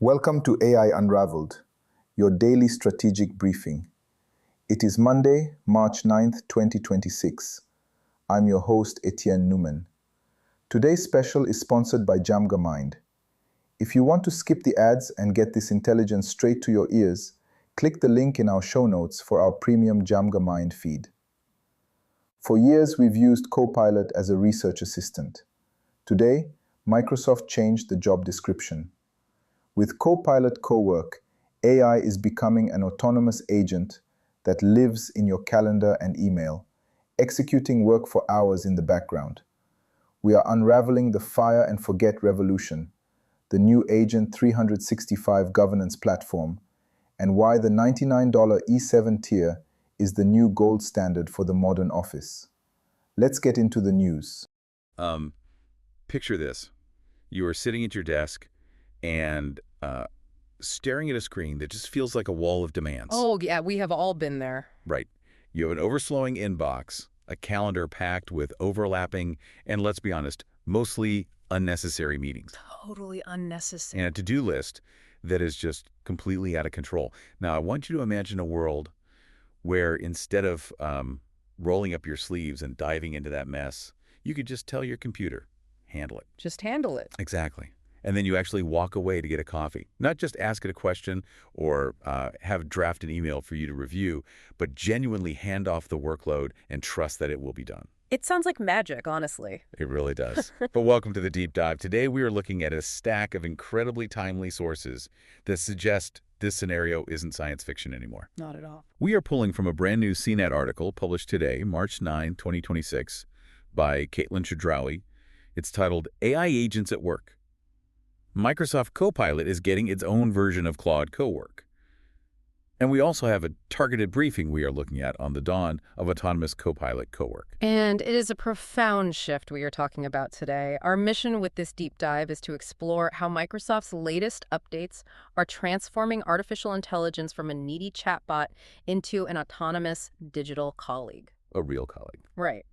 Welcome to AI Unraveled, your daily strategic briefing. It is Monday, March 9th, 2026. I'm your host, Etienne Noumen. Today's special is sponsored by DjamgaMind. If you want to skip the ads and get this intelligence straight to your ears, click the link in our show notes for our premium DjamgaMind feed. For years, we've used Copilot as a research assistant. Today, Microsoft changed the job description. With Copilot Cowork, AI is becoming an autonomous agent that lives in your calendar and email, executing work for hours in the background. We are unraveling the fire and forget revolution, the new Agent 365 governance platform, and why the $99 E7 tier is the new gold standard for the modern office. Let's get into the news. Picture this. You are sitting at your desk and staring at a screen that just feels like a wall of demands. Oh, yeah, we have all been there. Right. You have an overflowing inbox, a calendar packed with overlapping, and let's be honest, mostly unnecessary meetings. Totally unnecessary. And a to-do list that is just completely out of control. Now, I want you to imagine a world where instead of rolling up your sleeves and diving into that mess, you could just tell your computer, handle it. Just handle it. Exactly. And then you actually walk away to get a coffee. Not just ask it a question or have draft an email for you to review, but genuinely hand off the workload and trust that it will be done. It sounds like magic, honestly. It really does. But welcome to the Deep Dive. Today we are looking at a stack of incredibly timely sources that suggest this scenario isn't science fiction anymore. Not at all. We are pulling from a brand new CNET article published today, March 9, 2026, by Caitlin Shadrawi. It's titled AI Agents at Work. Microsoft Copilot is getting its own version of Claude Cowork. And we also have a targeted briefing we are looking at on the dawn of autonomous Copilot Cowork. And it is a profound shift we are talking about today. Our mission with this deep dive is to explore how Microsoft's latest updates are transforming artificial intelligence from a needy chatbot into an autonomous digital colleague. A real colleague. Right.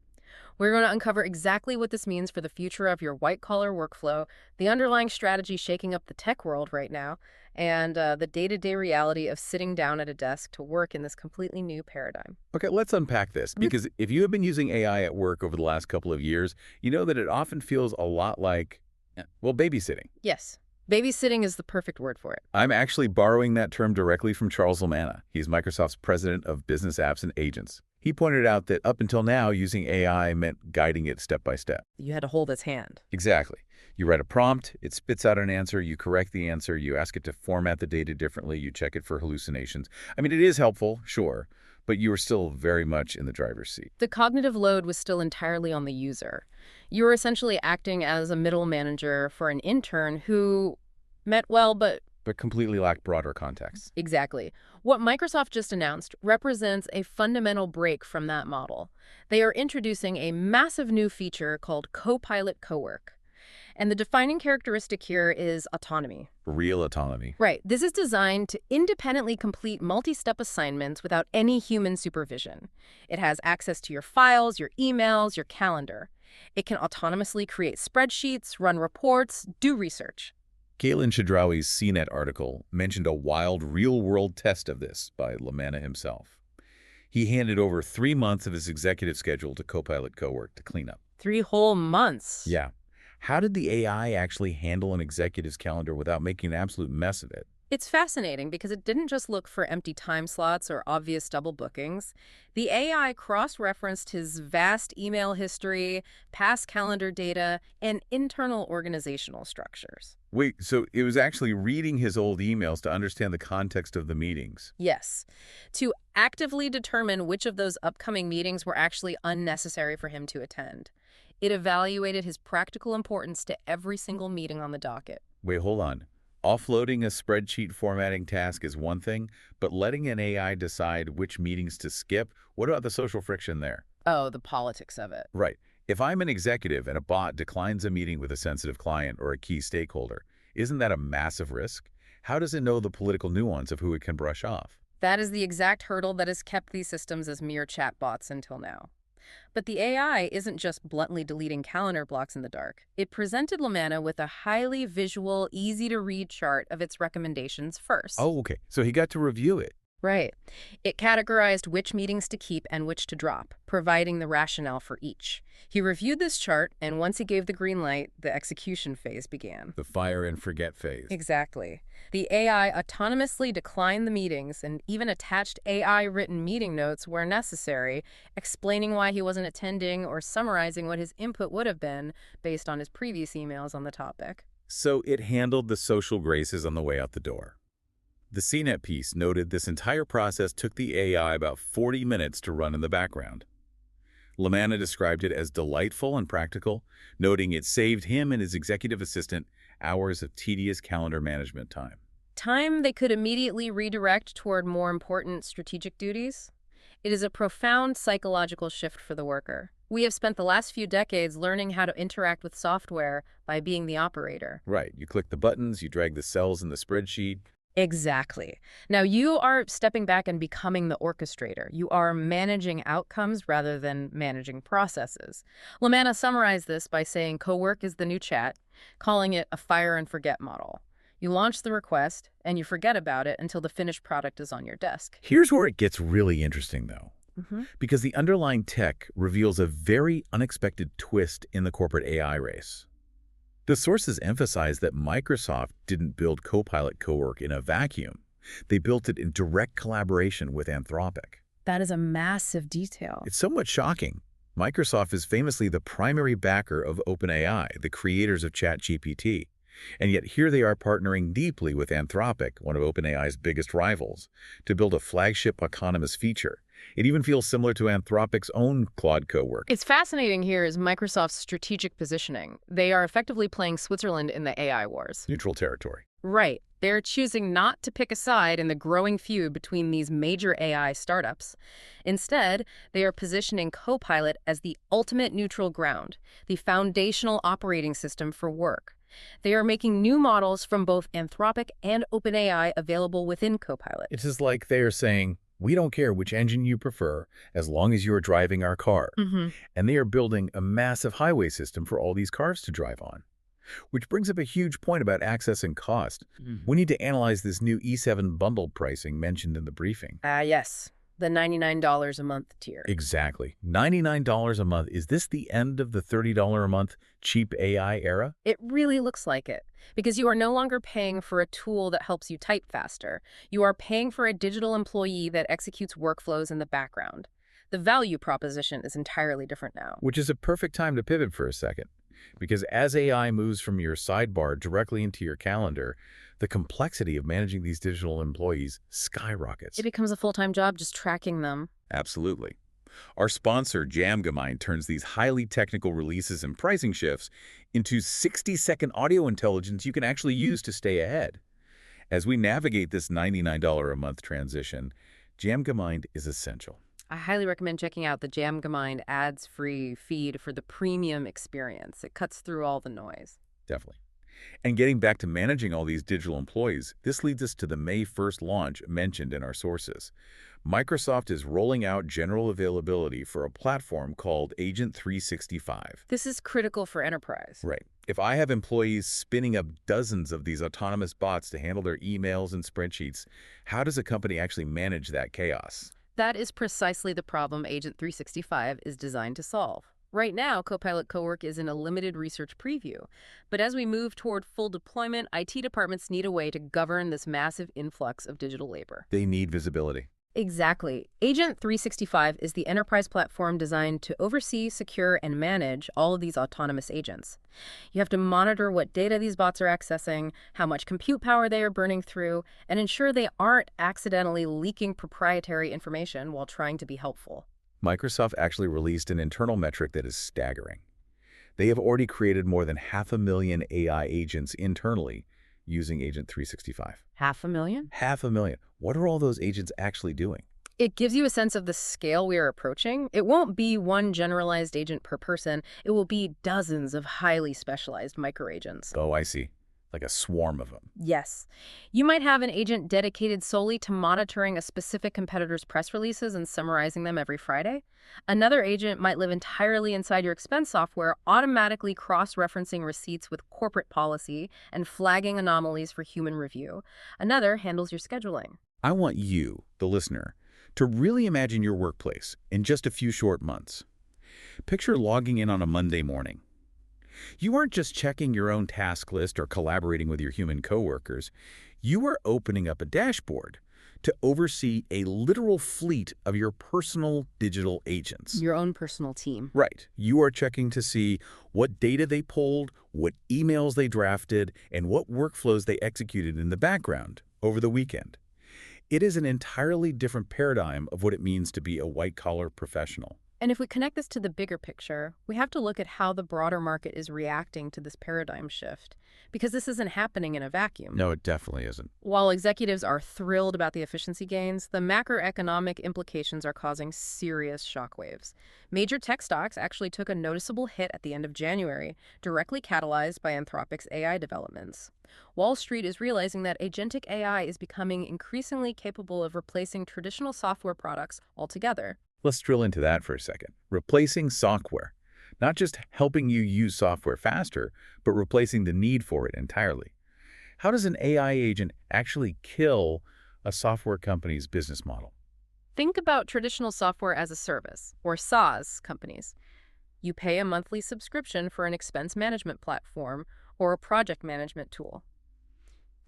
We're going to uncover exactly what this means for the future of your white-collar workflow, the underlying strategy shaking up the tech world right now, and the day-to-day reality of sitting down at a desk to work in this completely new paradigm. Okay, let's unpack this, because if you have been using AI at work over the last couple of years, you know that it often feels a lot like, well, babysitting. Yes. Babysitting is the perfect word for it. I'm actually borrowing that term directly from Charles Lamanna. He's Microsoft's president of business apps and agents. He pointed out that up until now, using AI meant guiding it step by step. You had to hold its hand. Exactly. You write a prompt, it spits out an answer, you correct the answer, you ask it to format the data differently, you check it for hallucinations. I mean, it is helpful, sure, but you are still very much in the driver's seat. The cognitive load was still entirely on the user. You were essentially acting as a middle manager for an intern who meant well, but completely lacked broader context. Exactly. What Microsoft just announced represents a fundamental break from that model. They are introducing a massive new feature called Copilot Cowork. And the defining characteristic here is autonomy. Real autonomy. Right. This is designed to independently complete multi-step assignments without any human supervision. It has access to your files, your emails, your calendar. It can autonomously create spreadsheets, run reports, do research. Caitlin Shadrawi's CNET article mentioned a wild real-world test of this by Lamanna himself. He handed over 3 months of his executive schedule to Copilot Cowork to clean up. 3 whole months? Yeah. How did the AI actually handle an executive's calendar without making an absolute mess of it? It's fascinating because it didn't just look for empty time slots or obvious double bookings. The AI cross-referenced his vast email history, past calendar data, and internal organizational structures. Wait, so it was actually reading his old emails to understand the context of the meetings? Yes. To actively determine which of those upcoming meetings were actually unnecessary for him to attend. It evaluated his practical importance to every single meeting on the docket. Wait, hold on. Offloading a spreadsheet formatting task is one thing, but letting an AI decide which meetings to skip, what about the social friction there? Oh, the politics of it. Right. If I'm an executive and a bot declines a meeting with a sensitive client or a key stakeholder, isn't that a massive risk? How does it know the political nuance of who it can brush off? That is the exact hurdle that has kept these systems as mere chatbots until now. But the AI isn't just bluntly deleting calendar blocks in the dark. It presented Lamanna with a highly visual, easy-to-read chart of its recommendations first. Oh, okay. So he got to review it. Right. It categorized which meetings to keep and which to drop, providing the rationale for each. He reviewed this chart, and once he gave the green light, the execution phase began. The fire and forget phase. Exactly. The AI autonomously declined the meetings and even attached AI-written meeting notes where necessary, explaining why he wasn't attending or summarizing what his input would have been based on his previous emails on the topic. So it handled the social graces on the way out the door. The CNET piece noted this entire process took the AI about 40 minutes to run in the background. Lamanna described it as delightful and practical, noting it saved him and his executive assistant hours of tedious calendar management time. Time they could immediately redirect toward more important strategic duties. It is a profound psychological shift for the worker. We have spent the last few decades learning how to interact with software by being the operator. Right. You click the buttons, you drag the cells in the spreadsheet. Exactly. Now you are stepping back and becoming the orchestrator. You are managing outcomes rather than managing processes. Lamanna summarized this by saying Cowork is the new chat, calling it a fire and forget model. You launch the request, and you forget about it until the finished product is on your desk. Here's where it gets really interesting, though, because the underlying tech reveals a very unexpected twist in the corporate AI race. The sources emphasize that Microsoft didn't build Copilot Cowork in a vacuum. They built it in direct collaboration with Anthropic. That is a massive detail. It's somewhat shocking. Microsoft is famously the primary backer of OpenAI, the creators of ChatGPT. And yet here they are partnering deeply with Anthropic, one of OpenAI's biggest rivals, to build a flagship autonomous feature. It even feels similar to Anthropic's own Claude Cowork. It's fascinating here is Microsoft's strategic positioning. They are effectively playing Switzerland in the AI wars. Neutral territory. Right. They're choosing not to pick a side in the growing feud between these major AI startups. Instead, they are positioning Copilot as the ultimate neutral ground, the foundational operating system for work. They are making new models from both Anthropic and OpenAI available within Copilot. It's just like they are saying, we don't care which engine you prefer as long as you're driving our car. And they are building a massive highway system for all these cars to drive on. Which brings up a huge point about access and cost. We need to analyze this new E7 bundle pricing mentioned in the briefing. Yes. The $99 a month tier. Exactly. $99 a month. Is this the end of the $30 a month cheap AI era? It really looks like it, because you are no longer paying for a tool that helps you type faster. You are paying for a digital employee that executes workflows in the background. The value proposition is entirely different now. Which is a perfect time to pivot for a second. Because as AI moves from your sidebar directly into your calendar, the complexity of managing these digital employees skyrockets. It becomes a full-time job just tracking them. Absolutely. Our sponsor, DjamgaMind, turns these highly technical releases and pricing shifts into 60-second audio intelligence you can actually use to stay ahead. As we navigate this $99 a month transition, DjamgaMind is essential. I highly recommend checking out the DjamgaMind ads-free feed for the premium experience. It cuts through all the noise. Definitely. And getting back to managing all these digital employees, this leads us to the May 1st launch mentioned in our sources. Microsoft is rolling out general availability for a platform called Agent 365. This is critical for enterprise. Right. If I have employees spinning up dozens of these autonomous bots to handle their emails and spreadsheets, how does a company actually manage that chaos? That is precisely the problem Agent 365 is designed to solve. Right now, Copilot Cowork is in a limited research preview. But as we move toward full deployment, IT departments need a way to govern this massive influx of digital labor. They need visibility. Exactly. Agent 365 is the enterprise platform designed to oversee, secure, and manage all of these autonomous agents. You have to monitor what data these bots are accessing, how much compute power they are burning through, and ensure they aren't accidentally leaking proprietary information while trying to be helpful. Microsoft actually released an internal metric that is staggering. They have already created more than 500,000 AI agents internally using Agent 365. 500,000? 500,000. What are all those agents actually doing? It gives you a sense of the scale we are approaching. It won't be one generalized agent per person. It will be dozens of highly specialized microagents. Oh, I see. like a swarm of them. Yes. You might have an agent dedicated solely to monitoring a specific competitor's press releases and summarizing them every Friday. Another agent might live entirely inside your expense software, automatically cross-referencing receipts with corporate policy and flagging anomalies for human review. Another handles your scheduling. I want you, the listener, to really imagine your workplace in just a few short months. Picture logging in on a Monday morning. You aren't just checking your own task list or collaborating with your human coworkers. You are opening up a dashboard to oversee a literal fleet of your personal digital agents. Your own personal team. Right. You are checking to see what data they pulled, what emails they drafted, and what workflows they executed in the background over the weekend. It is an entirely different paradigm of what it means to be a white-collar professional. And if we connect this to the bigger picture, we have to look at how the broader market is reacting to this paradigm shift, because this isn't happening in a vacuum. No, it definitely isn't. While executives are thrilled about the efficiency gains, the macroeconomic implications are causing serious shockwaves. Major tech stocks actually took a noticeable hit at the end of January, directly catalyzed by Anthropic's AI developments. Wall Street is realizing that agentic AI is becoming increasingly capable of replacing traditional software products altogether. Let's drill into that for a second. Replacing software. Not just helping you use software faster, but replacing the need for it entirely. How does an AI agent actually kill a software company's business model? Think about traditional software as a service, or SaaS companies. You pay a monthly subscription for an expense management platform or a project management tool.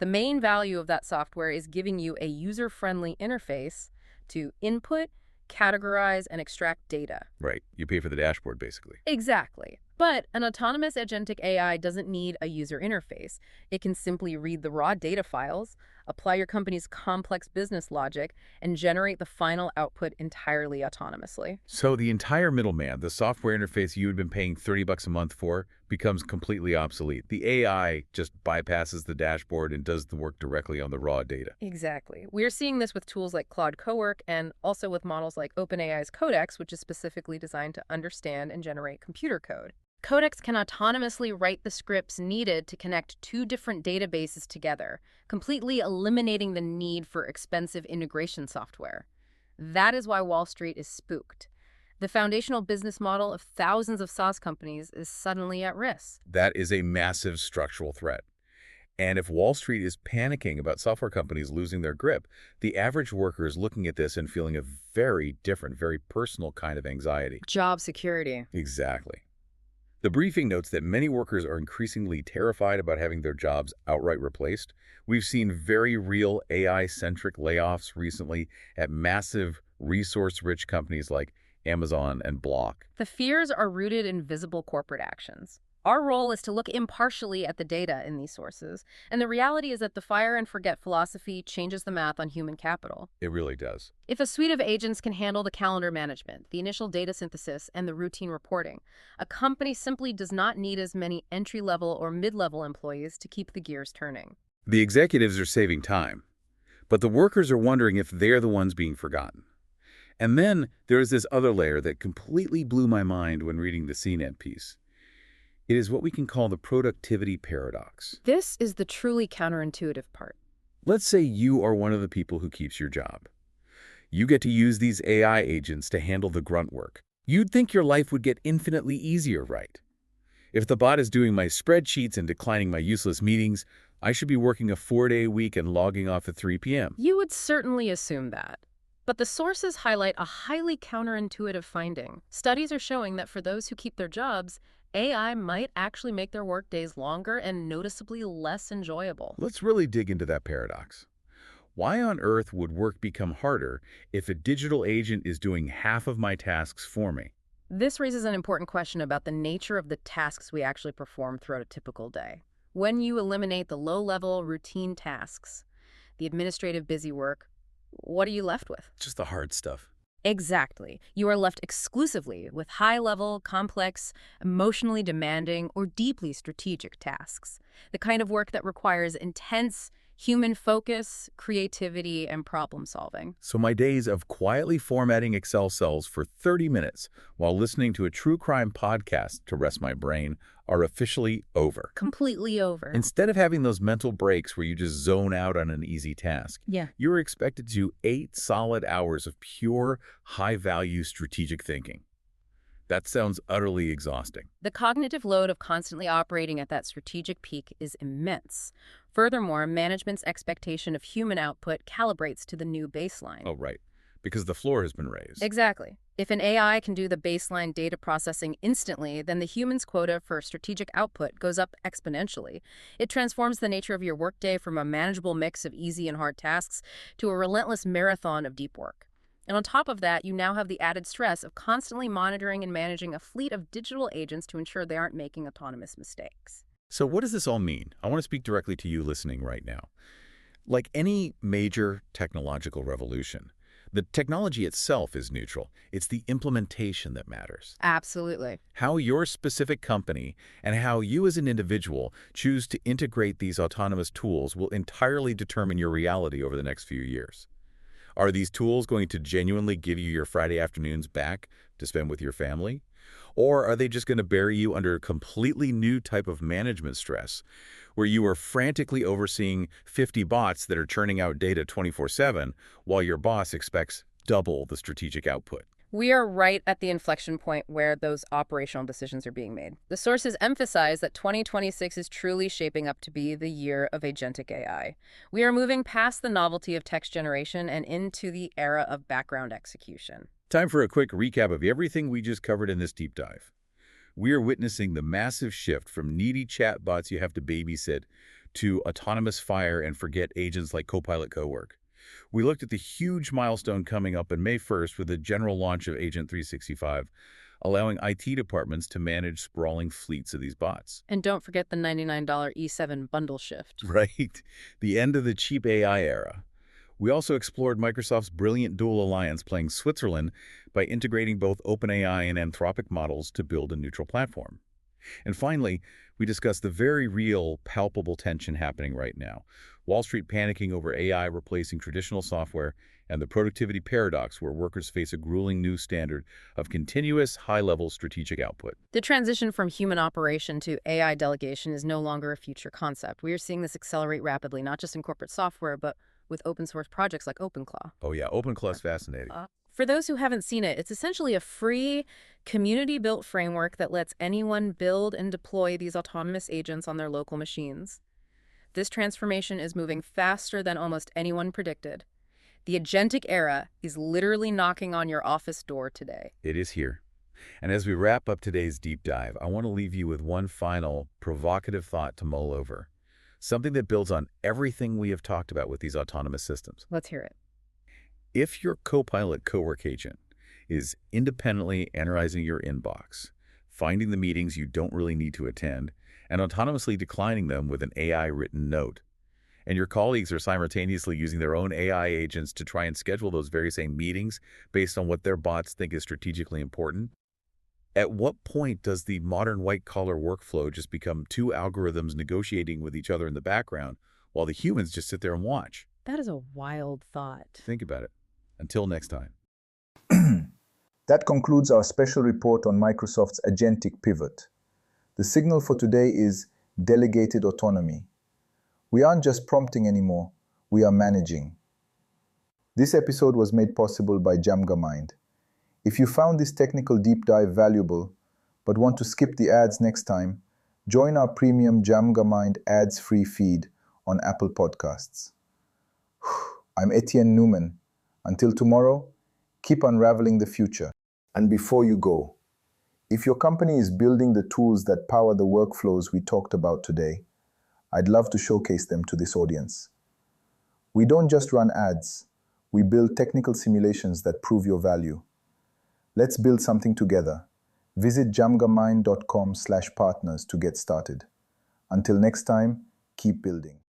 The main value of that software is giving you a user-friendly interface to input, categorize, and extract data. Right. You pay for the dashboard, basically. Exactly. But an autonomous agentic AI doesn't need a user interface. It can simply read the raw data files, apply your company's complex business logic, and generate the final output entirely autonomously. So the entire middleman, the software interface you had been paying $30 a month for, becomes completely obsolete. The AI just bypasses the dashboard and does the work directly on the raw data. Exactly. We're seeing this with tools like Copilot Cowork and also with models like OpenAI's Codex, which is specifically designed to understand and generate computer code. Codex can autonomously write the scripts needed to connect two different databases together, completely eliminating the need for expensive integration software. That is why Wall Street is spooked. The foundational business model of thousands of SaaS companies is suddenly at risk. That is a massive structural threat. And if Wall Street is panicking about software companies losing their grip, the average worker is looking at this and feeling a very different, very personal kind of anxiety. Job security. Exactly. The briefing notes that many workers are increasingly terrified about having their jobs outright replaced. We've seen very real AI-centric layoffs recently at massive resource-rich companies like Amazon and Block. The fears are rooted in visible corporate actions. Our role is to look impartially at the data in these sources, and the reality is that the fire and forget philosophy changes the math on human capital. It really does. If a suite of agents can handle the calendar management, the initial data synthesis, and the routine reporting, a company simply does not need as many entry-level or mid-level employees to keep the gears turning. The executives are saving time, but the workers are wondering if they're the ones being forgotten. And then there is this other layer that completely blew my mind when reading the CNET piece. It is what we can call the productivity paradox. This is the truly counterintuitive part. Let's say you are one of the people who keeps your job. You get to use these AI agents to handle the grunt work. You'd think your life would get infinitely easier, right? If the bot is doing my spreadsheets and declining my useless meetings, I should be working a 4-day week and logging off at 3 p.m. You would certainly assume that. But the sources highlight a highly counterintuitive finding. Studies are showing that for those who keep their jobs, AI might actually make their work days longer and noticeably less enjoyable. Let's really dig into that paradox. Why on earth would work become harder if a digital agent is doing half of my tasks for me? This raises an important question about the nature of the tasks we actually perform throughout a typical day. When you eliminate the low-level routine tasks, the administrative busy work, what are you left with? Just the hard stuff. Exactly. You are left exclusively with high-level, complex, emotionally demanding, or deeply strategic tasks. The kind of work that requires intense human focus, creativity, and problem solving. So my days of quietly formatting Excel cells for 30 minutes while listening to a true crime podcast to rest my brain are officially over. Completely over. Instead of having those mental breaks where you just zone out on an easy task, Yeah. you're expected to do 8 solid hours of pure, high-value strategic thinking. That sounds utterly exhausting. The cognitive load of constantly operating at that strategic peak is immense. Furthermore, management's expectation of human output calibrates to the new baseline. Oh, right. Because the floor has been raised. Exactly. If an AI can do the baseline data processing instantly, then the human's quota for strategic output goes up exponentially. It transforms the nature of your workday from a manageable mix of easy and hard tasks to a relentless marathon of deep work. And on top of that, you now have the added stress of constantly monitoring and managing a fleet of digital agents to ensure they aren't making autonomous mistakes. So what does this all mean? I want to speak directly to you listening right now. Like any major technological revolution, the technology itself is neutral. It's the implementation that matters. Absolutely. How your specific company and how you as an individual choose to integrate these autonomous tools will entirely determine your reality over the next few years. Are these tools going to genuinely give you your Friday afternoons back to spend with your family? Or are they just going to bury you under a completely new type of management stress, where you are frantically overseeing 50 bots that are churning out data 24/7, while your boss expects double the strategic output? We are right at the inflection point where those operational decisions are being made. The sources emphasize that 2026 is truly shaping up to be the year of agentic AI. We are moving past the novelty of text generation and into the era of background execution. Time for a quick recap of everything we just covered in this deep dive. We are witnessing the massive shift from needy chatbots you have to babysit to autonomous fire and forget agents like Copilot Cowork. We looked at the huge milestone coming up on May 1st with the general launch of Agent 365, allowing IT departments to manage sprawling fleets of these bots. And don't forget the $99 E7 bundle shift. Right. The end of the cheap AI era. We also explored Microsoft's brilliant dual alliance playing Switzerland by integrating both OpenAI and Anthropic models to build a neutral platform. And finally, we discussed the very real, palpable tension happening right now. Wall Street panicking over AI replacing traditional software, and the productivity paradox where workers face a grueling new standard of continuous, high-level strategic output. The transition from human operation to AI delegation is no longer a future concept. We are seeing this accelerate rapidly, not just in corporate software, but with open source projects like OpenClaw. Oh yeah, OpenClaw is fascinating. For those who haven't seen it, it's essentially a free, community-built framework that lets anyone build and deploy these autonomous agents on their local machines. This transformation is moving faster than almost anyone predicted. The agentic era is literally knocking on your office door today. It is here. And as we wrap up today's deep dive, I want to leave you with one final, provocative thought to mull over. Something that builds on everything we have talked about with these autonomous systems. Let's hear it. If your Copilot Cowork agent is independently analyzing your inbox, finding the meetings you don't really need to attend, and autonomously declining them with an AI-written note, and your colleagues are simultaneously using their own AI agents to try and schedule those very same meetings based on what their bots think is strategically important, at what point does the modern white-collar workflow just become two algorithms negotiating with each other in the background while the humans just sit there and watch? That is a wild thought. Think about it. Until next time. That concludes our special report on Microsoft's agentic pivot. The signal for today is delegated autonomy. We aren't just prompting anymore, we are managing. This episode was made possible by DjamgaMind. If you found this technical deep dive valuable, but want to skip the ads next time, join our premium DjamgaMind ads-free feed on Apple Podcasts. I'm Etienne Noumen. Until tomorrow, keep unraveling the future. And before you go, if your company is building the tools that power the workflows we talked about today, I'd love to showcase them to this audience. We don't just run ads, we build technical simulations that prove your value. Let's build something together. Visit jamgamind.com/partners to get started. Until next time, keep building.